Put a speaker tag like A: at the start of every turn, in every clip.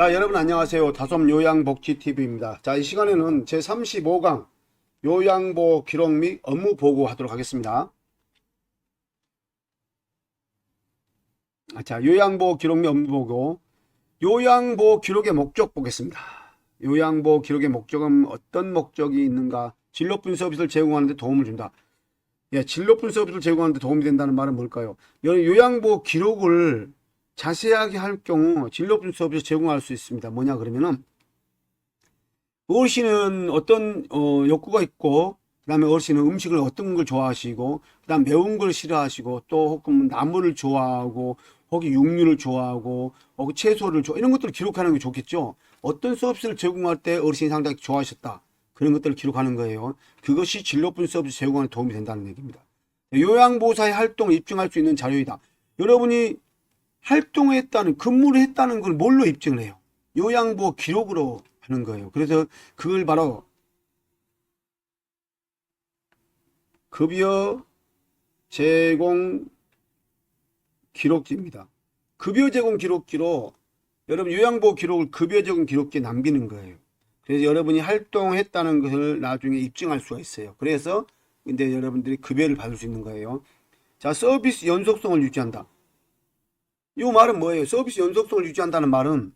A: 자, 여러분 안녕하세요. 다솜 요양복지TV입니다. 자, 이 시간에는 제35강 요양보 기록 및 업무 보고 하도록 하겠습니다. 자, 요양보 기록 및 업무 보고. 요양보 기록의 목적 보겠습니다. 요양보 기록의 목적은 어떤 목적이 있는가? 질 높은 서비스를 제공하는 데 도움을 준다. 예, 질 높은 서비스를 제공하는 데 도움이 된다는 말은 뭘까요? 요양보 기록을 자세하게 할 경우 질 높은 서비스 제공할 수 있습니다. 뭐냐 그러면은 어르신은 어떤 욕구가 있고, 그 다음에 어르신은 음식을 어떤 걸 좋아하시고, 그 다음 매운 걸 싫어하시고, 또 혹은 나물을 좋아하고, 혹은 육류를 좋아하고, 혹은 채소를 좋아, 이런 것들을 기록하는 게 좋겠죠. 어떤 서비스를 제공할 때 어르신이 상당히 좋아하셨다, 그런 것들을 기록하는 거예요. 그것이 질 높은 서비스 제공하는 데 도움이 된다는 얘기입니다. 요양보호사의 활동을 입증할 수 있는 자료이다. 여러분이 활동했다는, 근무를 했다는 걸 뭘로 입증을 해요? 요양보호 기록으로 하는 거예요. 그래서 그걸 바로 급여 제공 기록지입니다. 급여 제공 기록지로 여러분 요양보호 기록을 급여 제공 기록지에 남기는 거예요. 그래서 여러분이 활동했다는 것을 나중에 입증할 수가 있어요. 그래서 이제 여러분들이 급여를 받을 수 있는 거예요. 자, 서비스 연속성을 유지한다. 이 말은 뭐예요? 서비스 연속성을 유지한다는 말은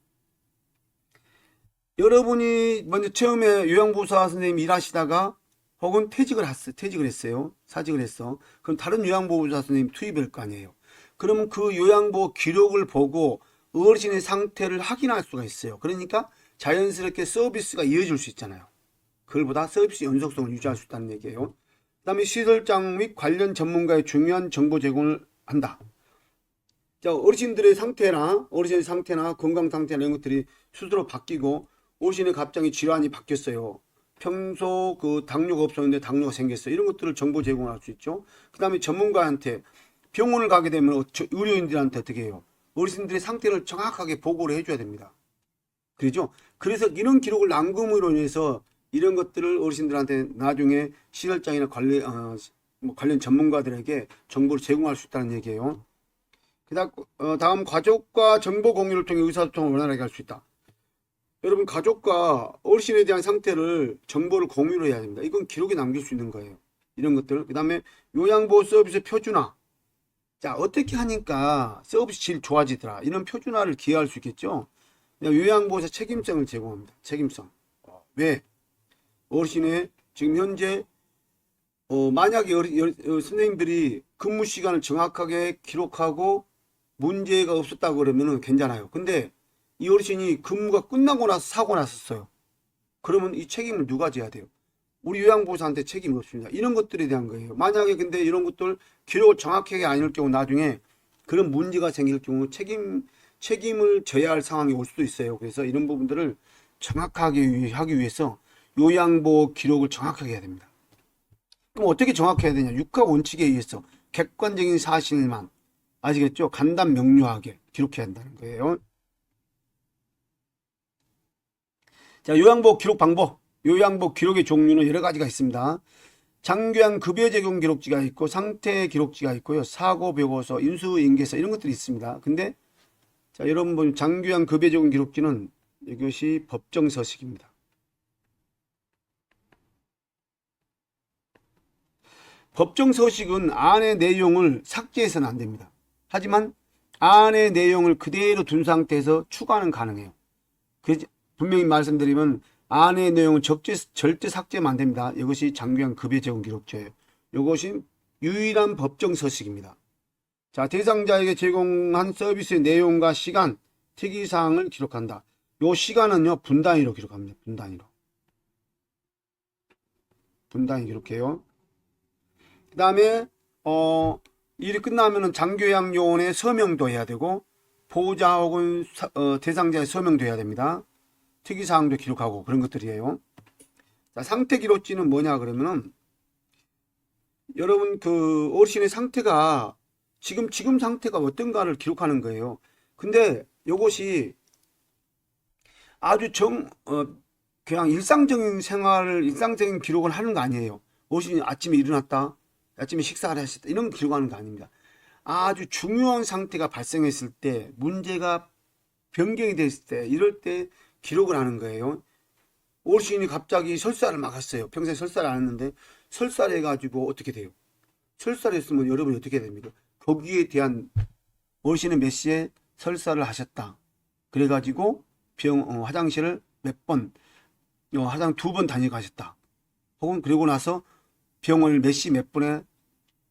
A: 여러분이 먼저 처음에 요양보호사 선생님 일하시다가 혹은 퇴직을 했어요. 사직을 했어. 그럼 다른 요양보호사 선생님 투입할 거 아니에요. 그러면 그 요양보호 기록을 보고 어르신의 상태를 확인할 수가 있어요. 그러니까 자연스럽게 서비스가 이어질 수 있잖아요. 그걸보다 서비스 연속성을 유지할 수 있다는 얘기예요. 그 다음에 시설장 및 관련 전문가의 중요한 정보 제공을 한다. 자, 어르신의 상태나 건강 상태나 이런 것들이 스스로 바뀌고, 어르신의 갑자기 질환이 바뀌었어요. 평소 그 당뇨가 없었는데 당뇨가 생겼어요. 이런 것들을 정보 제공할 수 있죠. 그 다음에 전문가한테 병원을 가게 되면 의료인들한테 어떻게 해요? 어르신들의 상태를 정확하게 보고를 해줘야 됩니다. 그렇죠? 그래서 이런 기록을 남김으로 인해서 이런 것들을 어르신들한테 나중에 시설장이나 관련 전문가들에게 정보를 제공할 수 있다는 얘기예요. 다음 가족과 정보 공유를 통해 의사소통을 원활하게 할 수 있다. 여러분, 가족과 어르신에 대한 상태를 정보를 공유를 해야 됩니다. 이건 기록에 남길 수 있는 거예요. 이런 것들. 그 다음에 요양보호 서비스 표준화. 자, 어떻게 하니까 서비스 질 좋아지더라, 이런 표준화를 기여할 수 있겠죠. 요양보호사 책임성을 제공합니다. 책임성. 왜? 어르신의 지금 현재 만약에 선생님들이 근무 시간을 정확하게 기록하고 문제가 없었다고 그러면은 괜찮아요. 근데 이 어르신이 근무가 끝나고 나서 사고 났었어요. 그러면 이 책임을 누가 져야 돼요? 우리 요양보호사한테 책임이 없습니다. 이런 것들에 대한 거예요. 만약에 근데 이런 것들 기록을 정확하게 안 해놓을 경우 나중에 그런 문제가 생길 경우 책임을 져야 할 상황이 올 수도 있어요. 그래서 이런 부분들을 정확하게 하기 위해서 요양보호 기록을 정확하게 해야 됩니다. 그럼 어떻게 정확해야 되냐? 육하 원칙에 의해서 객관적인 사실만, 아시겠죠? 간단 명료하게 기록해야 한다는 거예요. 자, 요양보호 기록 방법. 요양보호 기록의 종류는 여러 가지가 있습니다. 장교양 급여 제공 기록지가 있고, 상태 기록지가 있고요. 사고 보고서, 인수인계서, 이런 것들이 있습니다. 근데 자, 여러분, 장교양 급여 제공 기록지는 이것이 법정 서식입니다. 법정 서식은 안의 내용을 삭제해서는 안 됩니다. 하지만 안의 내용을 그대로 둔 상태에서 추가는 가능해요. 분명히 말씀드리면 안의 내용은 절대 삭제하면 안 됩니다. 이것이 장교양 급여 제공 기록지예요. 이것이 유일한 법정 서식입니다. 자, 대상자에게 제공한 서비스의 내용과 시간, 특이사항을 기록한다. 요 시간은요, 분단위로 기록합니다. 분단위 기록해요. 그 다음에 일이 끝나면은 장교양 요원의 서명도 해야 되고, 보호자 혹은 대상자의 서명도 해야 됩니다. 특이사항도 기록하고 그런 것들이에요. 자, 상태 기록지는 뭐냐 그러면은 여러분 그 어르신의 상태가 지금 상태가 어떤가를 기록하는 거예요. 근데 요것이 아주 그냥 일상적인 기록을 하는 거 아니에요. 어르신이 아침에 일어났다, 아침에 식사를 하셨다, 이런 기록하는 거 아닙니다. 아주 중요한 상태가 발생했을 때 문제가 변경이 됐을 때, 이럴 때 기록을 하는 거예요. 어르신이 갑자기 설사를 막았어요. 평소에 설사를 안 했는데 설사를 해가지고 어떻게 돼요? 설사를 했으면 여러분이 어떻게 됩니까? 거기에 대한 어르신은 몇 시에 설사를 하셨다. 그래가지고 화장실을 몇 번, 화장 2번 다녀가셨다. 혹은 그리고 나서 병원을 몇 시 몇 분에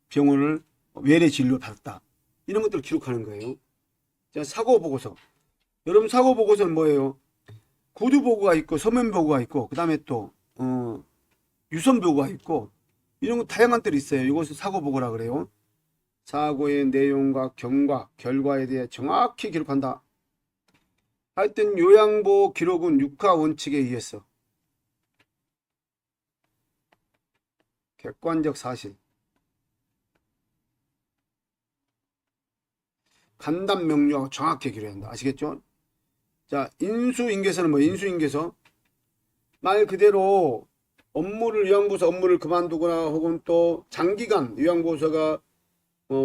A: 병원을 외래 진료 받았다. 이런 것들을 기록하는 거예요. 자, 사고 보고서. 여러분 사고 보고서는 뭐예요? 구두 보고가 있고 서면 보고가 있고 그다음에 또 유선 보고가 있고 이런 거 다양한 것들이 있어요. 이것을 사고 보고라 그래요. 사고의 내용과 경과, 결과에 대해 정확히 기록한다. 하여튼 요양보호 기록은 육하 원칙에 의해서 객관적 사실, 간단 명료하고 정확히 기록한다. 아시겠죠? 자, 인수인계서는 뭐 인수인계서? 말 그대로 요양보호사 업무를 그만두거나 혹은 또 장기간 요양보호사가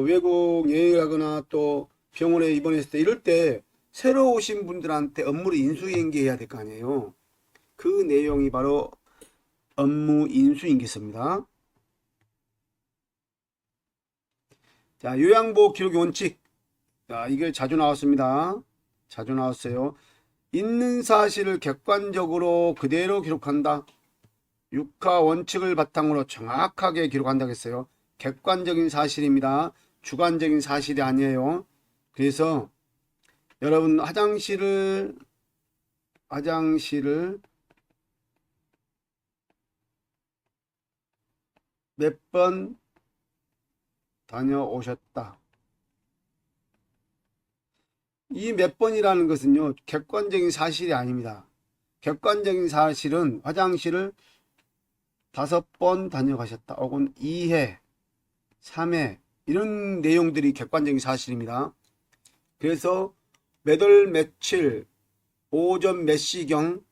A: 외국 여행을 하거나 또 병원에 입원했을 때 이럴 때 새로 오신 분들한테 업무를 인수인계해야 될 거 아니에요. 그 내용이 바로 업무 인수인계서입니다. 자, 요양보호 기록의 원칙. 자, 이게 자주 나왔습니다. 자주 나왔어요. 있는 사실을 객관적으로 그대로 기록한다. 육하 원칙을 바탕으로 정확하게 기록한다고 했어요. 객관적인 사실입니다. 주관적인 사실이 아니에요. 그래서 여러분 화장실을 몇 번 다녀오셨다. 이 몇 번이라는 것은요, 객관적인 사실이 아닙니다. 객관적인 사실은 화장실을 5번 다녀가셨다. 혹은 2회, 3회, 이런 내용들이 객관적인 사실입니다. 그래서 몇 월 며칠, 오전 몇 시경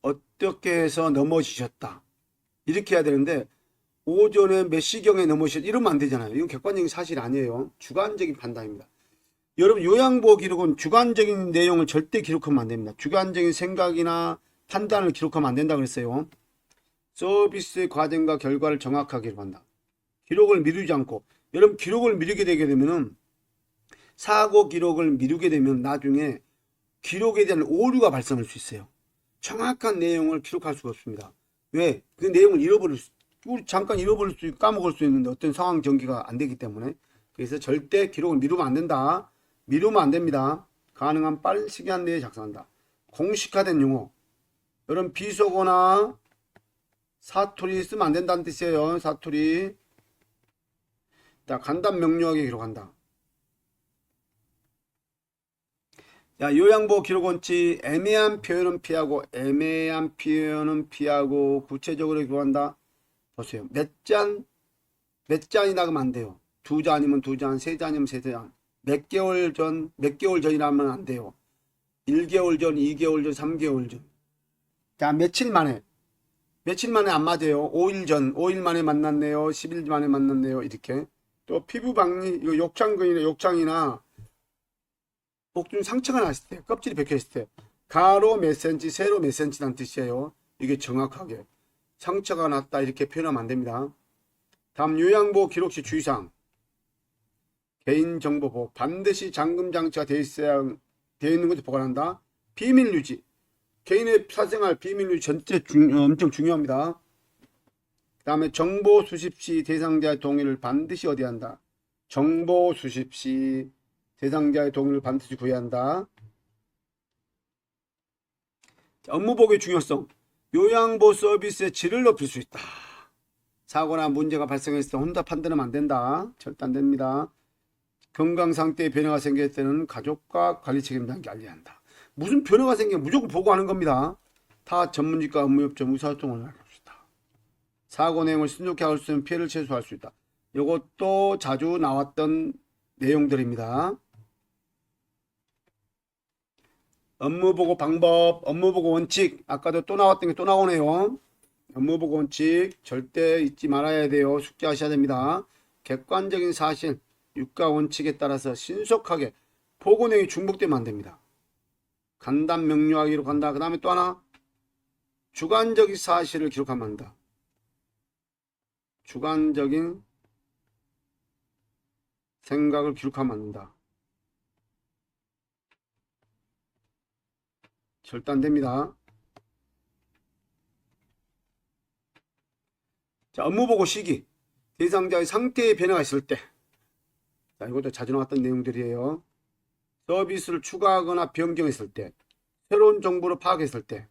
A: 어떻게 해서 넘어지셨다. 이렇게 해야 되는데, 오전에 몇 시경에 넘어지셨다. 이러면 안 되잖아요. 이건 객관적인 사실이 아니에요. 주관적인 판단입니다. 여러분 요양보호 기록은 주관적인 내용을 절대 기록하면 안 됩니다. 주관적인 생각이나 판단을 기록하면 안 된다고 그랬어요. 서비스의 과정과 결과를 정확하게 기록한다. 기록을 미루지 않고, 여러분 기록을 미루게 되게 되면은 사고 기록을 미루게 되면 나중에 기록에 대한 오류가 발생할 수 있어요. 정확한 내용을 기록할 수가 없습니다. 왜? 그 내용을 우리 잠깐 잃어버릴 수 있고 까먹을 수 있는데 어떤 상황 전개가 안 되기 때문에. 그래서 절대 기록을 미루면 안 된다. 미루면 안 됩니다. 가능한 빠른 시간 내에 작성한다. 공식화된 용어. 여러분 비속어나 사투리 쓰면 안 된다는 뜻이에요. 사투리. 자, 간단 명료하게 기록한다. 자, 요양보호 기록 원칙. 애매한 표현은 피하고 구체적으로 기록한다. 보세요. 몇 잔이나 하면 안 돼요. 2잔이면 2잔, 3잔이면 3잔. 몇 개월 전이라면 안 돼요. 1개월 전, 2개월 전, 3개월 전. 자, 며칠 만에 안 맞아요. 5일 전, 5일 만에 만났네요. 10일 만에 만났네요. 이렇게. 또 피부 박리, 이거 욕창이나 목중 상처가 났을 때, 껍질이 벗겼을 때, 가로 몇 센치, 세로 몇 센치라는 뜻이에요. 이게 정확하게. 상처가 났다 이렇게 표현하면 안 됩니다. 다음 요양보호 기록 시 주의사항. 개인정보 보호. 반드시 잠금 장치가 되어 있는 것을 보관한다. 비밀 유지. 개인의 사생활 비밀 유지 전체 엄청 중요합니다. 그 다음에 정보 수집 시 대상자의 동의를 반드시 어디 한다. 정보 수집 시 대상자의 동의를 반드시 구해야 한다. 업무보고의 중요성. 요양보호 서비스의 질을 높일 수 있다. 사고나 문제가 발생했을 때 혼자 판단하면 안 된다. 절대 안 됩니다. 건강 상태에 변화가 생길 때는 가족과 관리 책임자에게 알려야 한다. 무슨 변화가 생기면 무조건 보고하는 겁니다. 타 전문직과 업무협조 의사소통을 할 수 있다. 사고 내용을 신속히 할 수 있는 피해를 최소화할 수 있다. 이것도 자주 나왔던 내용들입니다. 업무보고 방법, 업무보고 원칙. 아까도 또 나왔던 게 또 나오네요. 업무보고 원칙 절대 잊지 말아야 돼요. 숙지하셔야 됩니다. 객관적인 사실, 육가 원칙에 따라서 신속하게 보고 내용이 중복되면 안 됩니다. 간단 명료하게 기록한다. 그 다음에 또 하나, 주관적인 사실을 기록하면 한다. 주관적인 생각을 기록하면 한다. 절단됩니다. 자, 업무보고 시기. 대상자의 상태의 변화가 있을 때. 자, 이것도 자주 나왔던 내용들이에요. 서비스를 추가하거나 변경했을 때, 새로운 정보를 파악했을 때,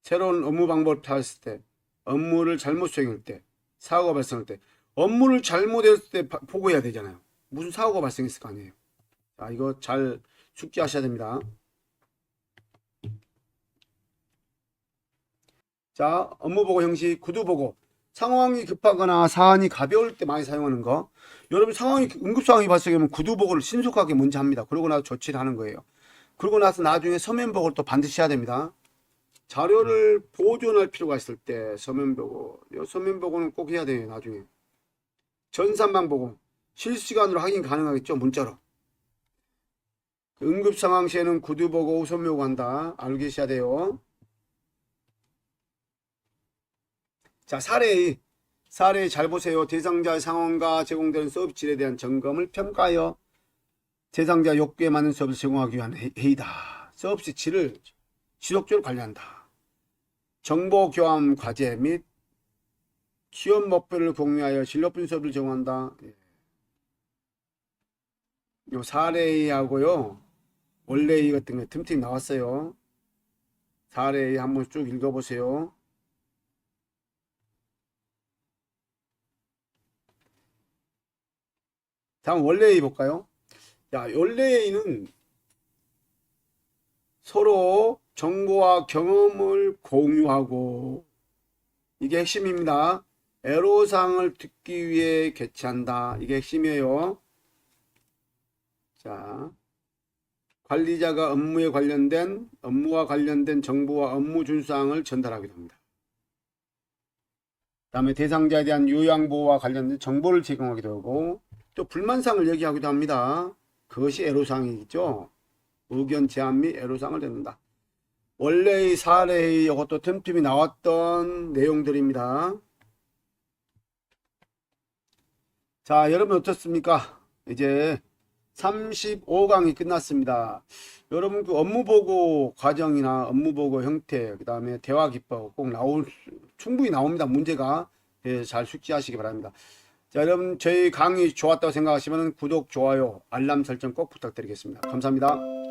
A: 새로운 업무 방법을 파악했을 때, 업무를 잘못 수행할 때, 사고가 발생할 때, 업무를 잘못했을 때 보고해야 되잖아요. 무슨 사고가 발생했을 거 아니에요. 자, 이거 잘 숙지하셔야 됩니다. 자, 업무보고 형식, 구두보고. 상황이 급하거나 사안이 가벼울 때 많이 사용하는 거. 여러분 상황이 응급상황이 발생하면 구두보고를 신속하게 먼저 합니다. 그러고 나서 조치를 하는 거예요. 그러고 나서 나중에 서면보고를 또 반드시 해야 됩니다. 자료를 보존할 필요가 있을 때 서면보고. 서면보고는 꼭 해야 돼요. 나중에. 전산망 보고. 실시간으로 확인 가능하겠죠. 문자로. 응급상황 시에는 구두보고 우선 요구한다. 알고 계셔야 돼요. 자, 사례 잘 보세요. 대상자의 상황과 제공되는 서비스 질에 대한 점검을 평가하여 대상자 욕구에 맞는 서비스를 제공하기 위한 회의다. 서비스 질을 지속적으로 관리한다. 정보 교환 과제 및 취업 목표를 공유하여 진로 분석 서비스를 제공한다. 요 사례하고요. 원래 같은 거 틈틈이 나왔어요. 사례 한번 쭉 읽어보세요. 다음 원래 볼까요? 자, 원래는 서로 정보와 경험을 공유하고, 이게 핵심입니다. 애로사항을 듣기 위해 개최한다. 이게 핵심이에요. 자, 관리자가 업무와 관련된 정보와 업무 준수사항을 전달하기도 합니다. 그 다음에 대상자에 대한 요양보호와 관련된 정보를 제공하기도 하고, 또 불만사항을 얘기하기도 합니다. 그것이 애로사항이겠죠. 의견 제안 및 애로사항을 듣는다. 원래의 사례의 이것도 틈틈이 나왔던 내용들입니다. 자, 여러분 어떻습니까? 이제 35강이 끝났습니다. 여러분 그 업무보고 과정이나 업무보고 형태, 그 다음에 대화 기법 꼭 충분히 나옵니다. 문제가. 잘 숙지하시기 바랍니다. 자, 여러분 저희 강의 좋았다고 생각하시면 구독, 좋아요, 알람 설정 꼭 부탁드리겠습니다. 감사합니다.